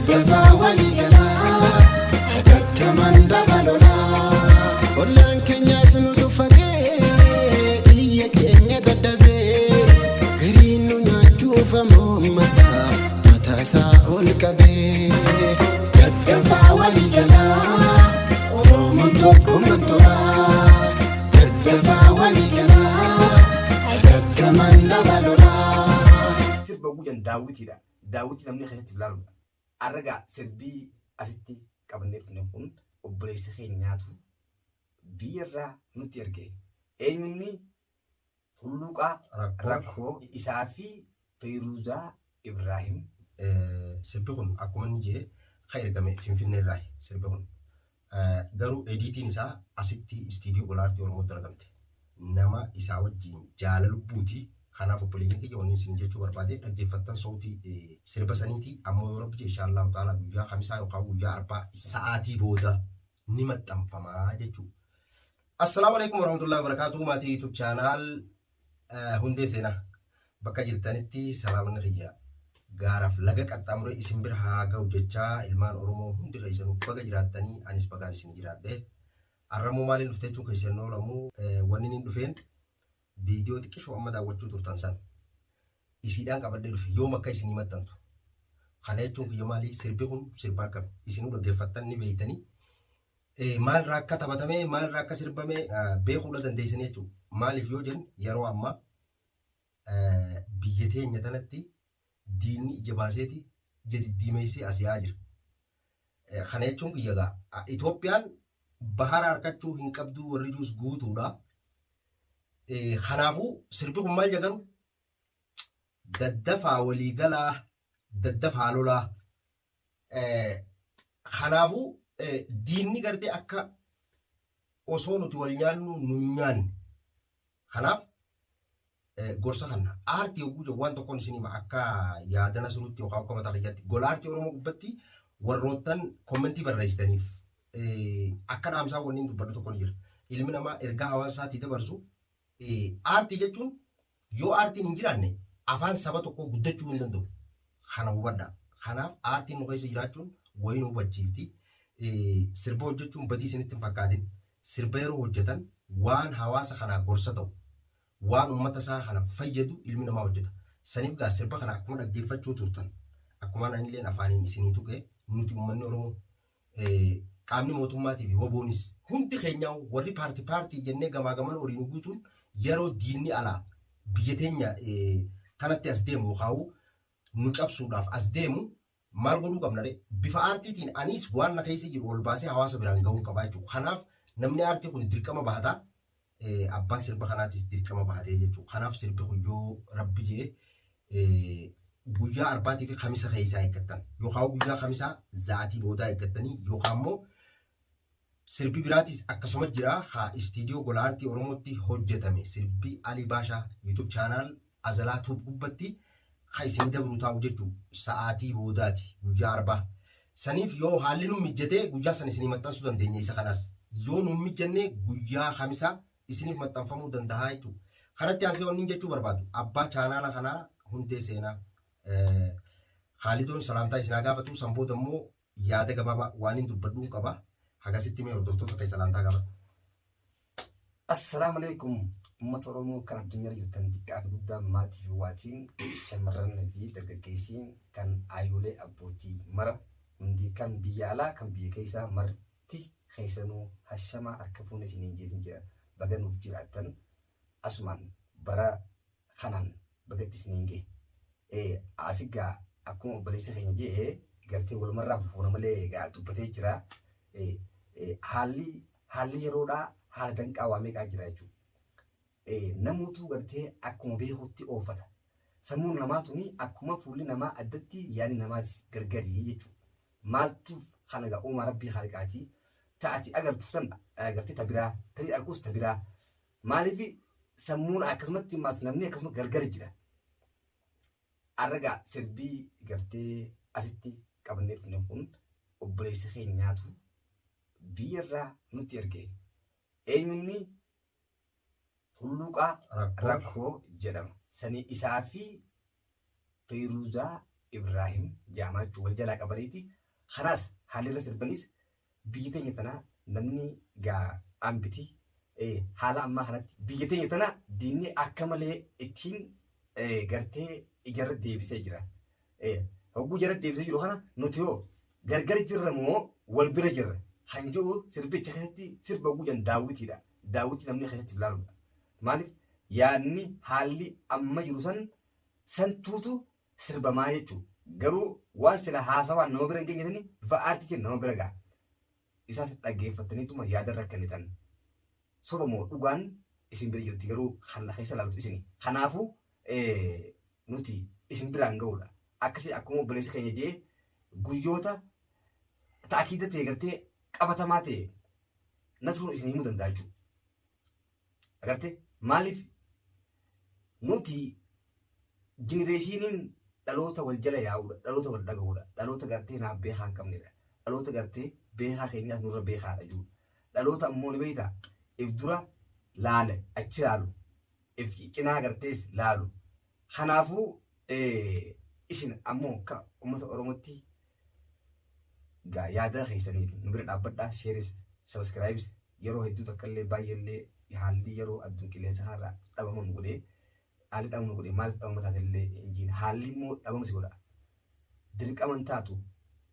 جدفا وليقلا أتتمن دبلولا ولان كنيا سنودو فكي إيك إنيا ددبي قرينو ناجو فمومتا متاسا الكبي جدفا وليقلا ومن توكو من تورا جدفا وليقلا أتتمن دبلولا سربا وجن داوتي نمني خيتي بلارو أرجع سربي أستي قبل نكون وبريس خينياتو بيرا نتيرجع أي مني فلوكا ركو إسافي فيروزا إبراهيم سربيكون أكون جي خير جميع في النراي سربيكون دارو إديتي نسا أستي استديو غلارتي ورموتر جمتي نما إساوات جين جالل بوتي خنا فبليين كي يونين سنجة شو بربادة أجفتن صوتي سربا سنتي أمو يورب إن شاء الله تعالى بيجا خمسة يوكاو بيجا أربعة ساعتي بودا نمت فما جتشو. السلام عليكم ورحمة الله وبركاته ماتي يوتيوب channel هندي سينا بكا جرتانتي سلام نخيا غارف لغاك أتامر اسم برها غاو جتشا إلمان أرومو هندي خيسانو بكا جراتاني أنيس بكا نسين جرات ده أرمو مالي نفتيتو خيسانو لامو ونين دفين فيديو تكشف أما داوتشو ترتانسان إسيدان كبردل في يوم كاي سينما تنتو خانيتون يومالي سربيهم سرباكم إسينو لغفتن نبيتني مال راكا تباتمي مال راكا سربامي بيخولا دنديسنيتو مالي فيوجن يرو أما بيتين يتنتي ديني جباسيتي جدي ديميسي أسياجر خانيتون يغا إثيوبيان بحر أركاتشو هنكبدو وريجوس غوتو لا خنافو سربيهم مال جغرو ددفع وليقلا ددفع لولا خنافو ديني قرتي أكا وصونو توليان نونيان خناف غورسا خنا آرتي وجوجو وان تكون سينما أكا يادنا سروتي وخاو كما تغيجاتي غول آرتي ورمو قبتي وروتان كومنتي بررايستانيف أكا نامسا ونين دبادو تكون جير إلمنا ما إرقا هواساتي تبرسو آرتي جتون يو آرتي نجيراني أفان سباتو كو قدتشو ندندو خنا وبدا خنا آرتي نغيس جيراتون وينو بجيفتي سربو جتون بدي سنتين فكادين سربيرو وجتن وان هواسا خنا غورساتو وان أمتا خنا فيدو إلمنا ما وجتا سنبقى سربا خنا أكما دقيفتشو تورتن أكما نانيلين أفانين سنيتو كي نوتي أمني رمو قامني موتوماتي في وبونيس هنتي خينياو وري بارتي جنة غما ورينو غوتون يرو ديني على بيتينيا كانت أسديمو خاو نوتشاب سوداف أسديمو مالغلو قبنا بفا آرتيتين أنيس وان نخيسي جيرو والباسي حواسا برانغاون كبايتو خناف نمني آرتي كون دركما بحتا أبان سربا خناتيس دركما بحتا يجو خناف سربا خيو ربي جي guyyaa arbaatii fi khamisa keessaa eeggattan yookaan guyyaa khamisa zaatii boodaa eeggattanii yookaan immoo sirbi biraatis akkasuma jira haa istiidiyoo golaantii oromootti hojjetame sirbi Ali Baashaa YouTube channel azalaa tuub gubbatti haa isin dabru taa'u jechuun sa'aatii boodaati guyyaa arbaa saniif yoo haalli nu mijjatee guyyaa san isinii maxxansuu dandeenya isa kanaas yoo nu mijjanne guyyaa khamisa isiniif maxxanfamuu danda'a jechuudha kanatti asii wanni jechuu barbaadu abbaa channel kanaa hundee seenaa خالدون سلامتا إسنا قافتو سنبو دمو يادة قبابا وانين دبادون قبا حقا ستي ميور دكتور تقي سلامتا قبا السلام عليكم مطرمو كان الدنيا يلتن تكاك قدام ماتي واتين شمرن في تقاكيسين كان آيولي أبوتي مرة مندي كان بيالا كان بيكيسا مرتي خيسانو هشما أركفون سنين جيتن جا بغانو في جراتن أسمان برا خنان بغت سنين جي أسيقا أكون بليس خينا جي قلتي والمرة بفونا ملي قاعد تبتي جرا حالي يرودا حال دنك أوامي قاعد جراجو نموتو قلتي أكون بيهوتي أوفتا سمون نماتوني أكون فولي نما أدتي يعني نمات غرغري يجو مالتو خالقا أوما ربي خالقاتي تأتي أقر تفتن قلتي تبرا تريد أركوس تبرا مالي في سمون أكسمتي ماس نمني أكسمت غرغري جرا أرجع سربي قلتي أستي قبل نكون وبريس خينياتو بيرا نتيرجع أي مني فلوكا ركو جدام سني إسافي فيروزا Ibrahim Jaamachuu wal jalaa qabaniiti. Kanaas haalli irra sirbanis biyya teenya tanaa namni gaa ambiti haala ammaa kanatti biyya teenya tanaa diinni akka malee ittiin gartee ijarra deebisee jira. Hogguu jarra deebisee jiru kana nuti yoo gargar jirra moo wal bira jirra. Kan jiru sirbicha keessatti sirba hogguu jan daawwitiidha. Daawwitii namni keessatti ilaaluudha. Maaliif yaadni haalli amma jiru santuutu sirbamaa jechuudha. Garuu waan sila haasawaan nama bira hin geenyetanii bifa aartiitiin nama bira ga'a. Isaas dhaggeeffataniituma yaada irra kennitan. Soba moo dhugaan isin bira jirti garuu kan keessa ilaaltu isini. Kanaafuu nuti isin biraan ga'uudha. Akkasii akkuma obboleessa keenya jee guyyoota ta'akiida ta'e gartee qabatamaa ta'e naturuun isin himuu danda'a jechuudha. Agartee maaliif nuti jenereeshiniin dhaloota wal jala yaa'uudha, dhaloota wal dhaga'uudha, dhaloota gartee naaf beekaa hin qabnedha, dhaloota gartee beekaa keenyaas nurra beekaadha jiru. Dhaloota ammoo ni beektaa if dura laala achi laalu, if cinaa gartees laalu. Kanaafuu isin ammoo akka uummata Oromootti yaada keessanii nu bira dhaabbadhaa, sheeris, sabiskiraayibis yeroo hedduu takkallee baay'eellee haalli yeroo adduun qilleensa kanarraa dhabaman godhee haalli dhabamu godhee maaliif dhabama taatellee injiin haalli immoo dhabamu si godha. Dirqaman taatu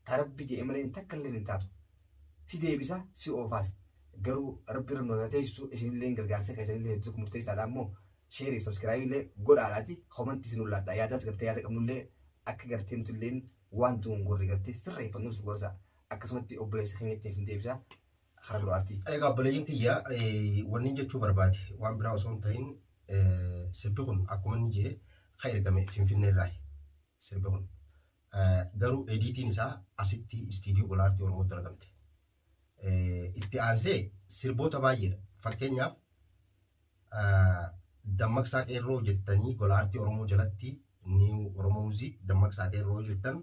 tarabbi jedhee malee takkallee hin taatu. Si deebisa si oofaas garuu rabbi irra nu teessisu isinillee gargaarsa keessanillee hedduu murteessaadha ammoo sheerii sabiskiraayibillee godhaadhaati komantii isin ullaadha yaadaas gartee yaada qabnullee akka gartee nutillee waan tuun gorri gartee sirreeffannus gorsa akkasumatti obboleessa keenyatti isin deebisa karaa duraartii. Egaa obboleeyyiin kiyya wanni jechuu barbaade waan biraa osoo hin ta'in sirbi kun akkuma inni jee kan ergame Finfinnee irraa sirbi kun garuu ediitiin isaa asitti istiidiyoo Golaartii Oromootti argamte. Itti aansee sirboota baay'eedha. Fakkeenyaaf dammaqsaa qeerroo jettanii Golaartii Oromoo jalatti Niiw Oromoo Muuziik dammaqsaa qeerroo jettan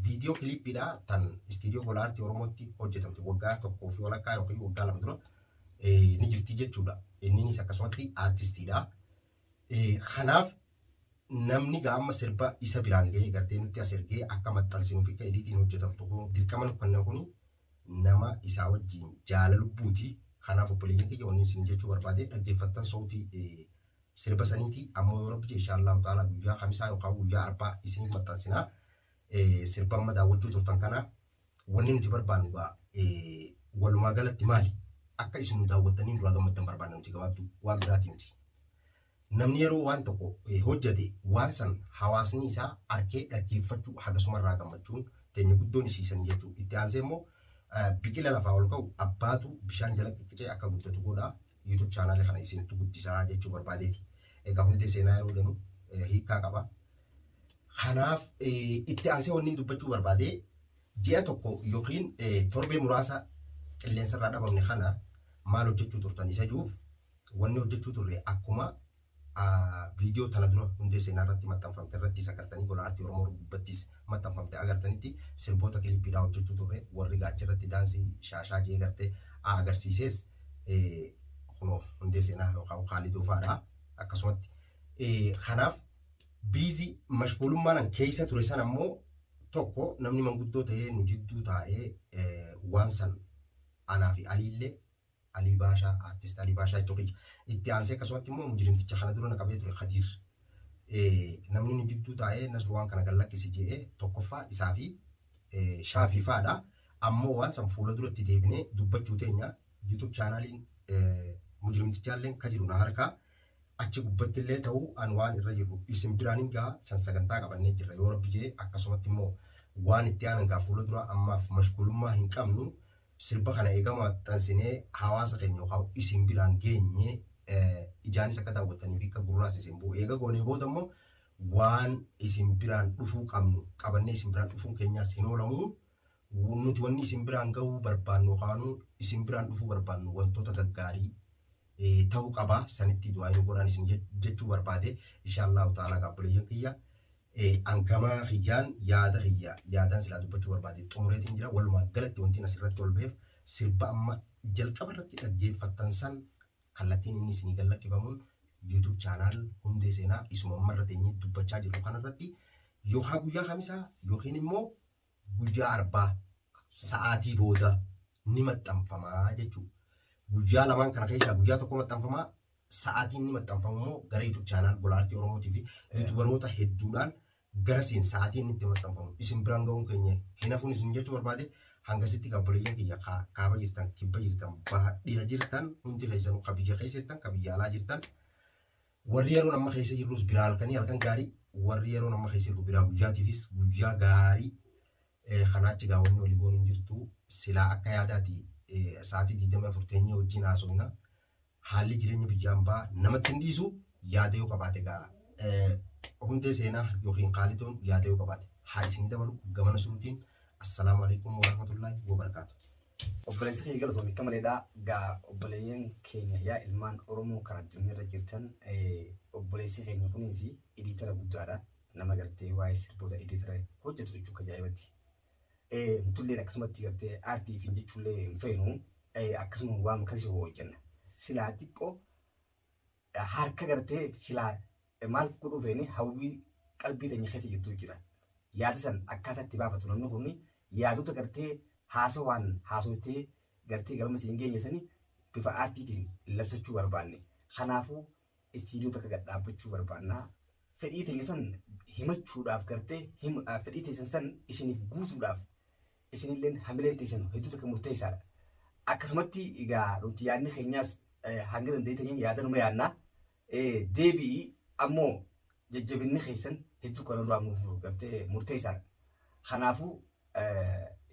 viidiyoo kiliippiidha tan istiidiyoo Golaartii Oromootti hojjetamte waggaa tokkoo fi walakkaa yookiin waggaa lama dura ni jirti jechuudha. Innis akkasumatti aartistiidha. Kanaaf namni gaama sirba isa biraan ga'ee gartee nutti as ergee akka maxxansinuuf akka ediitiin hojjetamtu kun dirqama nuffannaa kuni nama isaa wajjin jaalala lubbuuti. Kanaaf obboleeyyiin kiyya wanni isin jechuu barbaade dhaggeeffattan sautii sirba saniiti ammoo yoo rabbi inshaallahu ta'ala guyyaa kamisaa yookaan guyyaa arbaa isiniif maxxansinaa sirba amma daawwachuu turtan kana wanni nuti barbaannu walumaa galatti maali akka isin nu daawwattanii duraa gammaddan barbaanna nuti gabaabduu waan biraatii miti. Namni yeroo waan tokko hojjete waan san hawaasni isaa arkee dhaggeeffachuu hagasumarraa gammachuun teenya guddoon isiisan jechuu itti aansee immoo biqila lafaa ol ka'u abbaatu bishaan jala qiqqicee akka guddatu godha. YouTube channel kana isintu guddisaa jechuu barbaadeeti. Egaa hundee seenaa yeroo jennu hiikaa qaba. Kanaaf itti aansee wanni dubbachuu barbaade ji'a tokko yookiin torbee muraasa qilleensarraa dhabamne kana maal hojjechuu turtan isa juuf wanni hojjechuu turre akkuma viidiyoo tana dura hundee seenaa irratti maxxanfamte irratti sakartanii Golaartii Oromoo gubbattis maxxanfamte agartanitti sirboota kilippiidhaa hojjechuu turre warri gaachi irratti daansii shaashaa jee gartee agarsiises kunoo hundee seenaa yookaan Khaaliduu fa'aadha akkasumatti. Kanaaf biizii mashgulummaan keessa ture san ammoo tokko namni manguddoo ta'ee nu jidduu taa'ee waan san anaa fi Aliillee Alii Baashaa artist Alii Baashaa jechuudha. Itti aansee akkasumatti immoo mujrimticha kana dura na qabee ture Khadiir. Namni nu jidduu taa'ee nas waan kana gallakkisi jedhee tokkoffaa isaa fi Shaafii fa'aadha. Ammoo waan san fuula duratti deebinee dubbachuu teenya YouTube chaanaliin mujrimtichaallee ka jiru na harkaa. Achi gubbatti illee ta'uu an waan irra jiru isin biraan hin gaa san sagantaa qabannee jirra yoo rabbi jee akkasumatti immoo waan itti aanan gaa fuula dura ammaaf mashgulummaa hin qabnu sirba kana eegama maxxansinee hawaasa keenya yookaan isin biraan geenye ijaanis akka daawwattanii fi akka gurraas isin bu'u eega goonee booda immoo waan isin biraan dhufuu qabnu qabannee isin biraan dhufuun keenyaas hin oolamu nuti wanni isin biraan gahuu barbaannu yookaan isin biraan dhufuu barbaannu wantoota gaggaarii ta'uu qaba sanitti du'aa hin godhan isin jechuu barbaade inshaallahu ta'ala gaabboleeyyan kiyya angama hiyyaan yaadaan silaa dubbachuu barbaade xumureetiin jira walumaa galatti wanti asirratti ol beef sirba amma jalqaba irratti dhaggeeffattan san kallattiin inni isinii gallakkifamuun YouTube channel hundee seenaa isuma amma irra teenyee dubbachaa jirru kanarratti yookaan guyyaa kamisaa yookiin immoo guyyaa arbaa sa'aatii booda ni maxxanfamaa jechuudha. Guyyaa lamaan kana keessaa guyyaa tokko maxxanfamaa sa'aatiin ni maxxanfamu immoo gara YouTube chaanaal Gola Artii Oromootii fi yuutubaroota hedduudhaan gara seen sa'aatiin itti maxxanfamu. Isin biraan ga'uun keenya hin hafuun isin jechuu barbaade hangasitti obboleeyyan kiyya kaaba jirtan kibba jirtan baadiyyaa jirtan hundi keessanuu ka biyya keessa jirtan ka biyya alaa jirtan warri yeroo nama keessa jirrus biraa halkan gaarii warri yeroo nama keessa jirru biraa guyyaatiifis guyyaa gaarii kanaachi gaawwanni olii goon hin jirtu silaa akka yaadaati sa'aatii 24 teenyee wajjin haasofna haalli jireenya biyya ambaa namatti hin dhiisu yaada yoo qabaate gaa hundee seenaa yookiin qaalitoon yaada yoo qabaate haa isin dabalu gamana suruutiin assalamu alaikum warahmatullahi wabarakatuh. Obboleessi keenya galatoomii akka maleedha. Gaa obboleeyyan keenya yaa ilmaan Oromoo kan addunyaarra jirtan obboleessi keenya kunis editara guddaadha. Nama gartee waa'ee sirboota editara hojjetu jechuudha ajaa'ibatti. Mutulleen akkasumatti gartee aartii fi jechuullee hin feenu akkasuma waan akkasii hojjenna. Silaa xiqqoo harka gartee silaa maal godhuu feene hawwii qalbii teenya keessa jirtu jira. Yaada san akkaataa itti baafatu namni kun yaadota gartee haasawaan haasofitee gartee galma siin geenye sanii bifa aartiitiin labsachuu barbaanne. Kanaafuu istiidiyoo takka gad dhaabbachuu barbaannaa. Fedhii teenya san himachuudhaaf gartee fedhii teessan san isiniif guutuudhaaf isinilleen hamileen teessan hedduu takka murteessaadha. Akkasumatti egaa nuti yaadni keenyaas hanga dandeetaniin yaada numa yaadnaa. Deebii ammoo jajjabinni keessan hedduu kan irraa nuuf gartee murteessaadha. Kanaafuu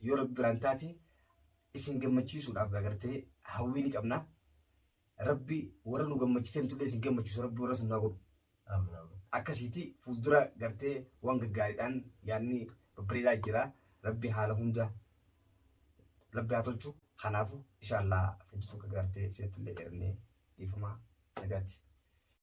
yoo rabbi biraan taate isin gammachiisuudhaaf gartee hawwii ni qabna. Rabbi warra nu gammachiisan tullee isin gammachiisu rabbi warra sun godhu. Akkasiiti fuuldura gartee waan gaggaariidhaan yaadni babbareedaa jira. Rabbi haala hunda rabbi haa tolchu. Kanaafuu inshaallah fedhituu gartee isinitti illee dheerannee dhiifamaa nagaatti.